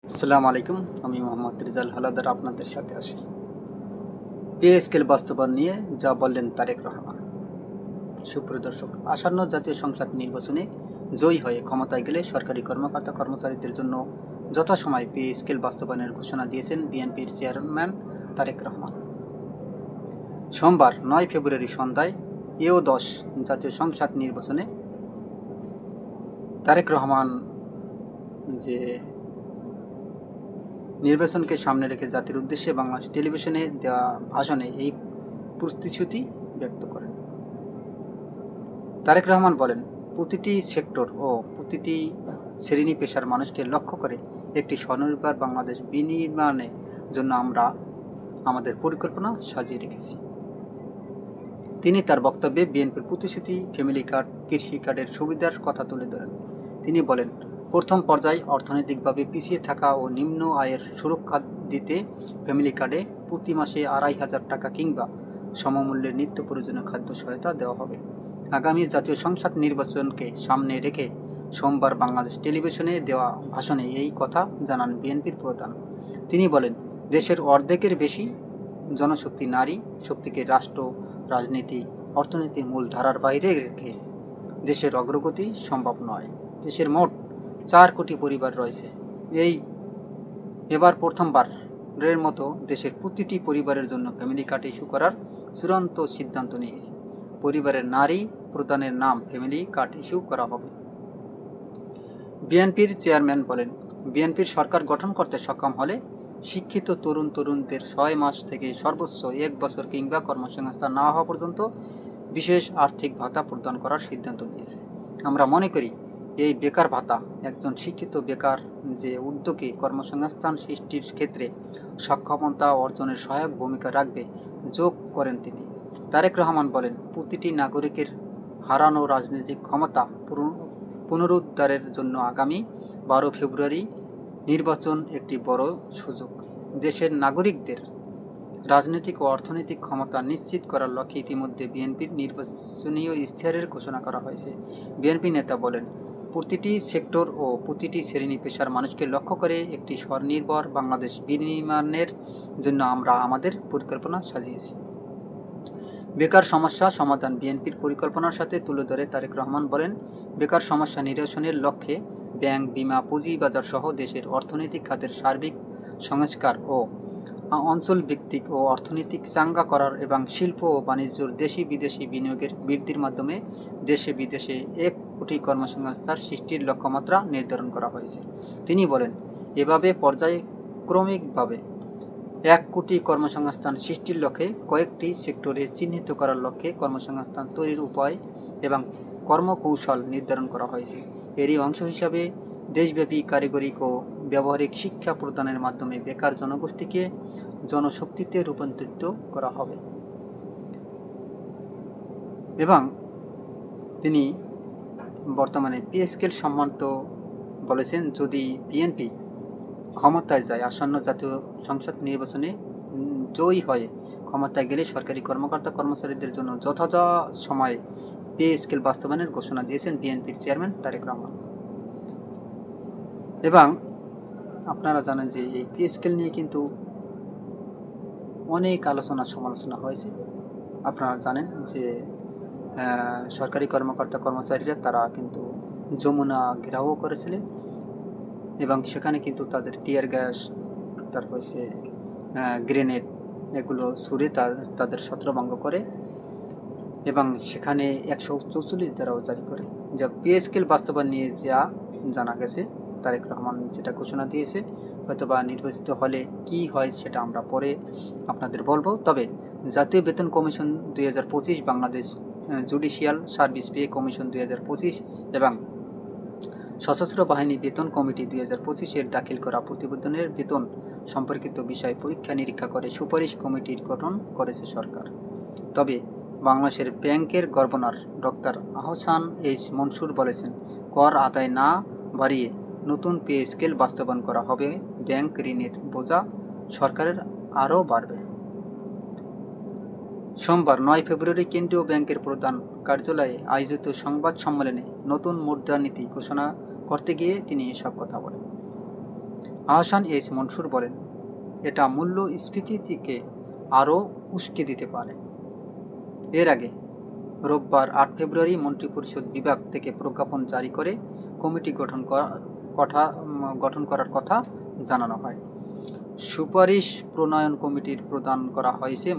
আসসালামু আলাইকুম। আমি মোহাম্মদ রিজাল হালাদার আপনাদের সাথে আছি। পে স্কেল বাস্তবায়ন নিয়ে যা বললেন তারেক রহমান। সুপ্রিয় দর্শক, আসন্ন জাতীয় সংসদ নির্বাচনে জয়ী হয়ে ক্ষমতায় গেলে সরকারি কর্মকর্তা কর্মচারীদের জন্য যথাসময়ে পে স্কেল বাস্তবায়নের ঘোষণা দিয়েছেন বিএনপির চেয়ারম্যান তারেক রহমান। সোমবার 9 ফেব্রুয়ারি সন্ধ্যায় এও-10 জাতীয় সংসদ নির্বাচনে তারেক রহমান যে নির্বাচনকে সামনে রেখে জাতির উদ্দেশ্যে বাংলাদেশ টেলিভিশনে দেওয়া ভাষণে এই প্রতিশ্রুতি ব্যক্ত করেন। তারেক রহমান বলেন, প্রতিটি সেক্টর ও প্রতিটি শ্রেণী পেশার মানুষকে লক্ষ্য করে একটি স্বনির্ভর বাংলাদেশ বিনির্মাণের জন্য আমরা আমাদের পরিকল্পনা সাজিয়ে রেখেছি। তিনি তার বক্তব্যে বিএনপির প্রতিশ্রুতি, ফ্যামিলি কার্ড, কৃষি কার্ডের সুবিধার কথা তুলে ধরেন। তিনি বলেন, প্রথম পর্যায়ে অর্থনৈতিকভাবে পিছিয়ে থাকা ও নিম্ন আয়ের সুরক্ষা দিতে ফ্যামিলি কার্ডে প্রতি মাসে ২৫০০ টাকা কিংবা সমমূল্যের নিত্য প্রয়োজনীয় খাদ্য সহায়তা দেওয়া হবে। আগামী জাতীয় সংসদ নির্বাচনকে সামনে রেখে সোমবার বাংলাদেশ টেলিভিশনে দেওয়া ভাষণে এই কথা জানান বিএনপির প্রধান। তিনি বলেন, দেশের অর্ধেকের বেশি জনশক্তি নারী শক্তিকে রাষ্ট্র, রাজনীতি, অর্থনীতির মূল ধারার বাইরে রেখে দেশের অগ্রগতি সম্ভব নয়। দেশের মোট ৪ কোটি পরিবার রয়েছে। এবার প্রথমবারের মতো দেশের প্রতিটি পরিবারের জন্য ফ্যামিলি কার্ড ইস্যু করার চূড়ান্ত সিদ্ধান্ত নিয়েছে। পরিবারের নারী প্রধানের নাম ফ্যামিলি কার্ড ইস্যু করা হবে। বিএনপির চেয়ারম্যান বলেন, বিএনপির সরকার গঠন করতে সক্ষম হলে শিক্ষিত তরুণদের ৬ মাস থেকে সর্বোচ্চ ১ বছর কিংবা কর্মসংস্থান না হওয়া পর্যন্ত বিশেষ আর্থিক ভাতা প্রদান করার সিদ্ধান্ত নিয়েছে। আমরা মনে করি এই বেকার ভাতা একজন শিক্ষিত বেকার যে উদ্যোগে কর্মসংস্থান সৃষ্টির ক্ষেত্রে সক্ষমতা অর্জনের সহায়ক ভূমিকা রাখবে, যোগ করেন তিনি। তারেক রহমান বলেন, প্রতিটি নাগরিকের হারানো রাজনৈতিক ক্ষমতা পুনরুদ্ধারের জন্য আগামী ১২ ফেব্রুয়ারি নির্বাচন একটি বড় সুযোগ। দেশের নাগরিকদের রাজনৈতিক ও অর্থনৈতিক ক্ষমতা নিশ্চিত করার লক্ষ্যে ইতিমধ্যে বিএনপির নির্বাচনী ইশতেহারের ঘোষণা করা হয়েছে। বিএনপি নেতা বলেন, প্রতিটি সেক্টর ও প্রতিটি শ্রেণী পেশার মানুষকে লক্ষ্য করে একটি স্বনির্ভর বাংলাদেশ বিনির্মাণের জন্য আমরা আমাদের পরিকল্পনা সাজিয়েছি। বেকার সমস্যা সমাধান বিএনপির পরিকল্পনার সাথে তুলে ধরে তারেক রহমান বলেন, বেকার সমস্যা নিরসনের লক্ষ্যে ব্যাংক, বিমা, পুঁজিবাজার সহ দেশের অর্থনৈতিক খাতের সার্বিক সংস্কার ও অঞ্চলভিত্তিক ও অর্থনৈতিক চাঙ্গা করার এবং শিল্প ও বাণিজ্যর দেশি বিদেশি বিনিয়োগের বৃদ্ধির মাধ্যমে দেশে বিদেশে ১ কোটি কর্মসংস্থান সৃষ্টির লক্ষ্যমাত্রা নির্ধারণ করা হয়েছে। তিনি বলেন, এভাবে পর্যায়ক্রমিকভাবে ১ কোটি কর্মসংস্থান সৃষ্টির লক্ষ্যে কয়েকটি সেক্টরে চিহ্নিত করার লক্ষ্যে কর্মসংস্থান তৈরির উপায় এবং কর্মকৌশল নির্ধারণ করা হয়েছে। এরই অংশ হিসাবে দেশব্যাপী কারিগরি ও ব্যবহারিক শিক্ষা প্রদানের মাধ্যমে বেকার জনগোষ্ঠীকে জনশক্তিতে রূপান্তরিত করা হবে। এবং তিনি বর্তমানে পে স্কেল সম্বন্ধ বলেছেন, যদি বিএনপি ক্ষমতায় যায়, আসন্ন জাতীয় সংসদ নির্বাচনে জয়ী হয়ে ক্ষমতায় গেলে সরকারি কর্মকর্তা কর্মচারীদের জন্য যথাযথ সময়ে পে স্কেল বাস্তবায়নের ঘোষণা দিয়েছেন বিএনপির চেয়ারম্যান তারেক রহমান। এবং আপনারা জানেন যে এই পে স্কেল নিয়ে কিন্তু অনেক আলোচনা সমালোচনা হয়েছে। আপনারা জানেন যে সরকারি কর্মকর্তা কর্মচারীরা তারা কিন্তু যমুনা ঘেরাও করেছিলেন এবং সেখানে কিন্তু তাদের টিয়ার গ্যাস, তারপর সে গ্রেনেড এগুলো ছুড়ে তাদের ছত্রভঙ্গ করে এবং সেখানে ১৪৪ ধারাও জারি করে। যা পে স্কেল বাস্তবায়ন নিয়ে যা জানা গেছে, তারেক রহমান যেটা ঘোষণা দিয়েছে, হয়তোবা নির্বাচিত হলে কি হয় সেটা আমরা পরে আপনাদের বলবো। তবে জাতীয় বেতন commission ২০২৫, Bangladesh judicial service pay commission ২০২৫ এবং সশস্ত্র বাহিনী বেতন কমিটি ২০২৫ এর দাখিল করা প্রতিবেদনের বেতন সম্পর্কিত বিষয় পরীক্ষা নিরীক্ষা করে সুপারিশ কমিটির গঠন করেছে সরকার। তবে বাংলাদেশের ব্যাংকের governor doctor Ahsan H Mansur বলেছেন, কর আদায় না বাড়িয়ে নতুন পে স্কেল বাস্তবায়ন করা হবে, ব্যাংক ঋণের বোঝা সরকারের আরও বাড়বে। সোমবার ৯ ফেব্রুয়ারি কেন্দ্রীয় ব্যাংকের প্রধান কার্যালয়ে আয়োজিত সংবাদ সম্মেলনে নতুন মুদ্রানীতি ঘোষণা করতে গিয়ে তিনি এসব কথা বলেন। আহসান এইচ মনসুর বলেন, এটা মূল্যস্ফীতিকে আরও উস্কে দিতে পারে। এর আগে রোববার 8 ফেব্রুয়ারি মন্ত্রিপরিষদ বিভাগ থেকে প্রজ্ঞাপন জারি করে কমিটি গঠন করার কথা জানানো হয়। সুপারিশ প্রণয়ন কমিটির প্রদান করা হয়েছে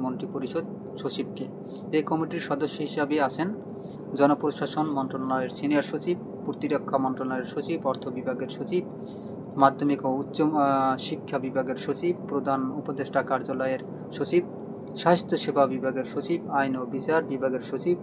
মন্ত্রিপরিষদ সচিবকে। এই কমিটির সদস্য হিসাবে আছেন জনপ্রশাসন মন্ত্রণালয়ের সিনিয়র সচিব, প্রতিরক্ষা মন্ত্রণালয়ের সচিব, অর্থ বিভাগের সচিব, মাধ্যমিক ও উচ্চ শিক্ষা বিভাগের সচিব, প্রধান উপদেষ্টা কার্যালয়ের সচিব, স্বাস্থ্যসেবা বিভাগের সচিব, আইন ও বিচার বিভাগের সচিব,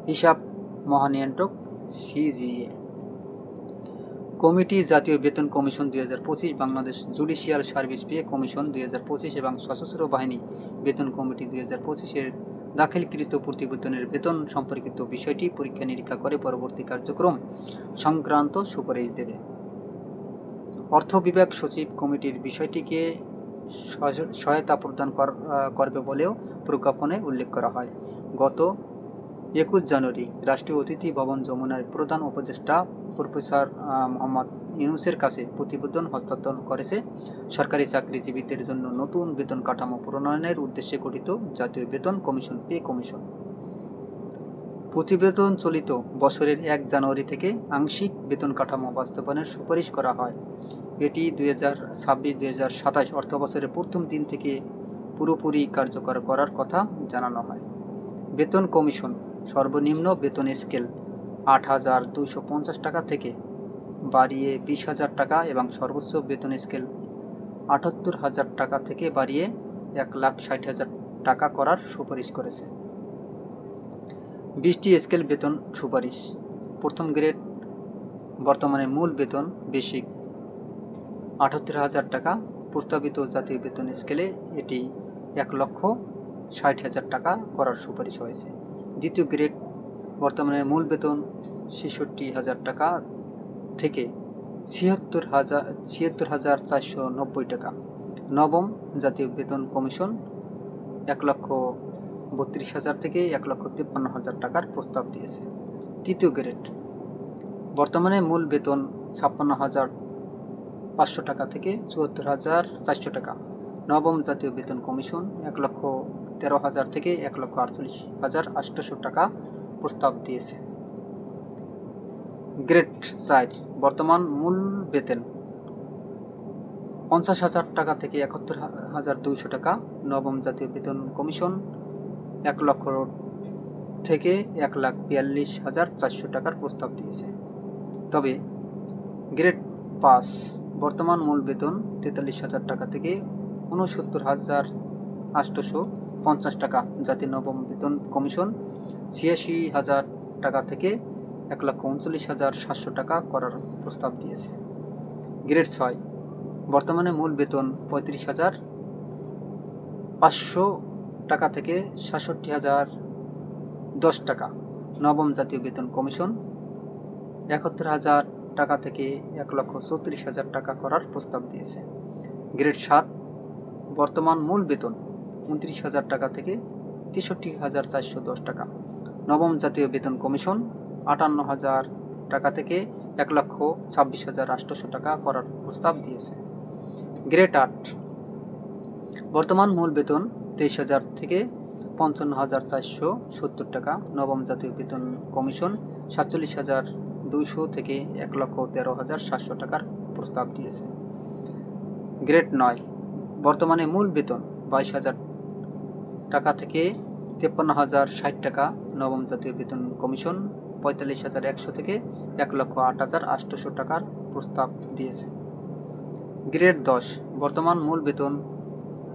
হিসাব মহানিয়ন্ত্রক সিজিএ। কমিটি জাতীয় বেতন commission 2025, Bangladesh judicial service pay commission 2025 এবং সশস্ত্র বাহিনী বেতন কমিটি 2025-এর দাখিলকৃত প্রতিবেদনের বেতন সম্পর্কিত বিষয়টি পরীক্ষা নিরীক্ষা করে পরবর্তী কার্যক্রম সংক্রান্ত সুপারিশ দেবে। অর্থ বিভাগ সচিব কমিটির বিষয়টিকে সহায়তা প্রদান করবে বলেও প্রজ্ঞাপনে উল্লেখ করা হয়। গত 21 জানুয়ারি রাষ্ট্রীয় অতিথি ভবন যমুনার প্রধান উপদেষ্টা প্রফেসর মোহাম্মদ ইউনূসের কাছে প্রতিবেদন হস্তান্তর করেছে সরকারি চাকরিজীবীদের জন্য নতুন বেতন কাঠামো প্রণয়নের উদ্দেশ্যে গঠিত জাতীয় বেতন কমিশন পে কমিশন। প্রতিবেদন চলিত বছরের 1 জানুয়ারি থেকে আংশিক বেতন কাঠামো বাস্তবায়নের সুপারিশ করা হয়। এটি 2026-2027 অর্থবছরের প্রথম দিন থেকে পুরোপুরি কার্যকর করার কথা জানানো হয়। বেতন কমিশন সর্বনিম্ন বেতন স্কেল 8,250 টাকা থেকে বাড়িয়ে 20,000 টাকা এবং সর্বোচ্চ বেতন স্কেল 78,000 টাকা থেকে বাড়িয়ে 1,60,000 টাকা করার সুপারিশ করেছে। 20টি স্কেল বেতন সুপারিশ। প্রথম গ্রেড বর্তমানে মূল বেতন বেসিক 78,000 টাকা, প্রস্তাবিত জাতীয় বেতন স্কেলে এটি 1,60,000 টাকা করার সুপারিশ হয়েছে। দ্বিতীয় গ্রেড বর্তমানে মূল বেতন 66,000 টাকা থেকে 76,490 টাকা। নবম জাতীয় বেতন কমিশন 1,32,000 থেকে 1,53,000 টাকার প্রস্তাব দিয়েছে। তৃতীয় গ্রেড বর্তমানে মূল বেতন 56,500 টাকা থেকে 74,400 টাকা। নবম জাতীয় বেতন কমিশন 1,13,000 থেকে 1,48,800 টাকা প্রস্তাব দিয়েছে। গ্রেড 4 বর্তমান মূল বেতন 50,000 টাকা থেকে 71,200 টাকা। নবম জাতীয় বেতন কমিশন 1 লক্ষ থেকে 1,42,400 টাকার প্রস্তাব দিয়েছে। তবে গ্রেড 5 বর্তমান মূল বেতন 43,000 টাকা থেকে 69,850 টাকা। জাতীয় নবম বেতন কমিশন 86,000 টাকা থেকে 1,39,700 টাকা করার প্রস্তাব দিয়েছে। গ্রেড 6 বর্তমানে মূল বেতন 35,500 টাকা থেকে 67,010 টাকা। নবম জাতীয় বেতন কমিশন 71,000 টাকা থেকে 1,34,000 টাকা করার প্রস্তাব দিয়েছে। গ্রেড 7 বর্তমান মূল বেতন 29,000 টাকা থেকে 63,410 টাকা। নবম জাতীয় বেতন কমিশন 58,000 টাকা থেকে 1,26,800 টাকা করার প্রস্তাব দিয়েছে। গ্রেড 8 বর্তমান মূল বেতন 23,000 থেকে 55,470 টাকা। নবম জাতীয় বেতন কমিশন 47,200 থেকে 1,13,700 টাকার প্রস্তাব দিয়েছে। গ্রেড 9 বর্তমানে মূল বেতন 22,000 টাকা থেকে 53,060 টাকা। নবম জাতীয় বেতন কমিশন 45,100 থেকে 1,08,800 টাকার প্রস্তাব দিয়েছে। গ্রেড 10 বর্তমান মূল বেতন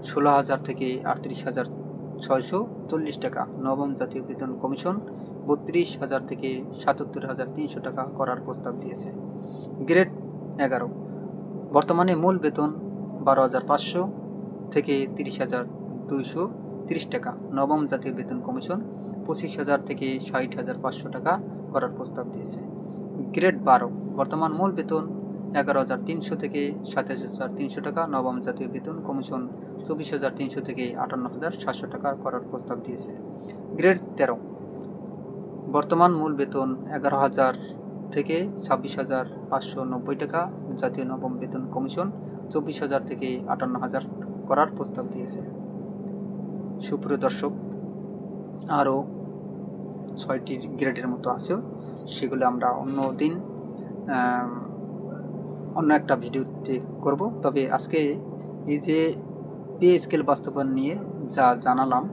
16,000 থেকে 38,640 টাকা। নবম জাতীয় বেতন কমিশন 32,000 থেকে 77,300 টাকা করার প্রস্তাব দিয়েছে। গ্রেড 11 বর্তমানে মূল বেতন 12,500 থেকে 30,230 টাকা। নবম জাতীয় বেতন কমিশন 25,000 থেকে 60,500 টাকা করার প্রস্তাব দিয়েছে। গ্রেড 12 বর্তমান মূল বেতন 11,300 থেকে 27,300 টাকা। নবম জাতীয় বেতন কমিশন 24,300 থেকে 58,700 টাকা করার প্রস্তাব দিয়েছে। গ্রেড 13 বর্তমান মূল বেতন থেকে 26,590 টাকা, জাতীয় নবম বেতন কমিশন 24,000 থেকে 58,000 করার প্রস্তাব দিয়েছে। সুপ্রিয় দর্শক, আরও 6টি গ্রেডের মতো আছে, সেগুলো আমরা অন্য দিন অন্য একটা ভিডিওতে করব। তবে আজকে এই যে পে স্কেল বাস্তবায়ন নিয়ে যা জানালাম,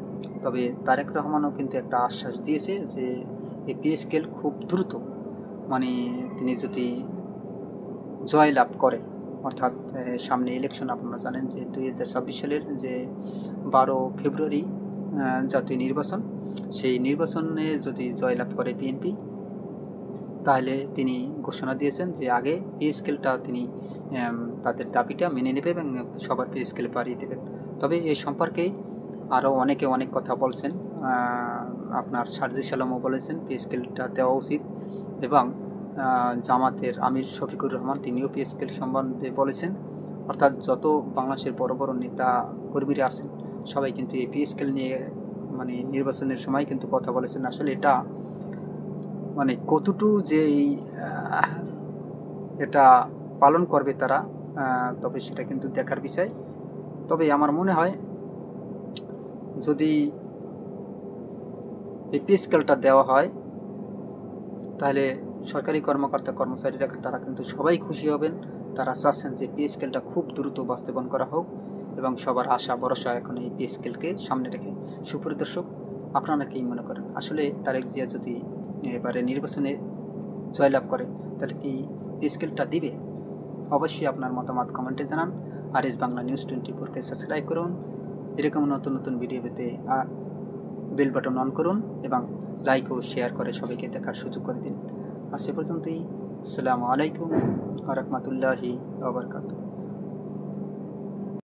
তবে তারেক রহমানও কিন্তু একটা আশ্বাস দিয়েছে যে এই পে স্কেল খুব দ্রুত, মানে তিনি যদি জয় লাভ করে, অর্থাৎ সামনে ইলেকশন, আপনারা জানেন যে 2026 সালের যে 12 ফেব্রুয়ারি জাতীয় নির্বাচন, সেই নির্বাচনে যদি জয়লাভ করে বিএনপি, তাহলে তিনি ঘোষণা দিয়েছেন যে আগে পে স্কেলটা তিনি তাদের দাবিটা মেনে নেবে এবং সবার পে স্কেল বাড়িয়ে দেবেন। তবে এই সম্পর্কে আরও অনেকে অনেক কথা বলছেন। আপনার সারজিস আলমও বলেছেন পে স্কেলটা দেওয়া উচিত, এবং জামাতের আমির শফিকুর রহমান তিনিও পে স্কেল সম্বন্ধে বলেছেন। অর্থাৎ যত বাংলাদেশের বড় বড় নেতা কর্মীরা আছেন সবাই কিন্তু এই পে স্কেল নিয়ে মানে নির্বাচনের সময় কিন্তু কথা বলেছেন। আসলে এটা মানে কতটুকু যে এটা পালন করবে তারা, তবে সেটা কিন্তু দেখার বিষয়। তবে আমার মনে হয় যদি এই পে স্কেলটা দেওয়া হয়, তাহলে সরকারি কর্মকর্তা কর্মচারীরা তারা কিন্তু সবাই খুশি হবেন। তারা চাচ্ছেন যে পে স্কেলটা খুব দ্রুত বাস্তবায়ন করা হোক, এবং সবার আশা ভরসা এখন এই পে স্কেলকে সামনে রেখে। সুপ্রিয় দর্শক, আপনারা কি মনে করেন আসলে তারেক জিয়া যদি এবারে নির্বাচনে জয়লাভ করে, তাহলে কি পে স্কেলটা দিবে? অবশ্যই আপনার মতামত কমেন্টে জানান। আর এস বাংলা নিউজ 24-কে সাবস্ক্রাইব করুন। এরকম নতুন নতুন ভিডিও পেতে বেল বাটন অন করুন, এবং লাইক ও শেয়ার করে সবাইকে দেখার সুযোগ করে দিন। আজ এ পর্যন্তই। আসসালামু আলাইকুম ওয়া রাহমাতুল্লাহি ওয়া বারাকাতুহু।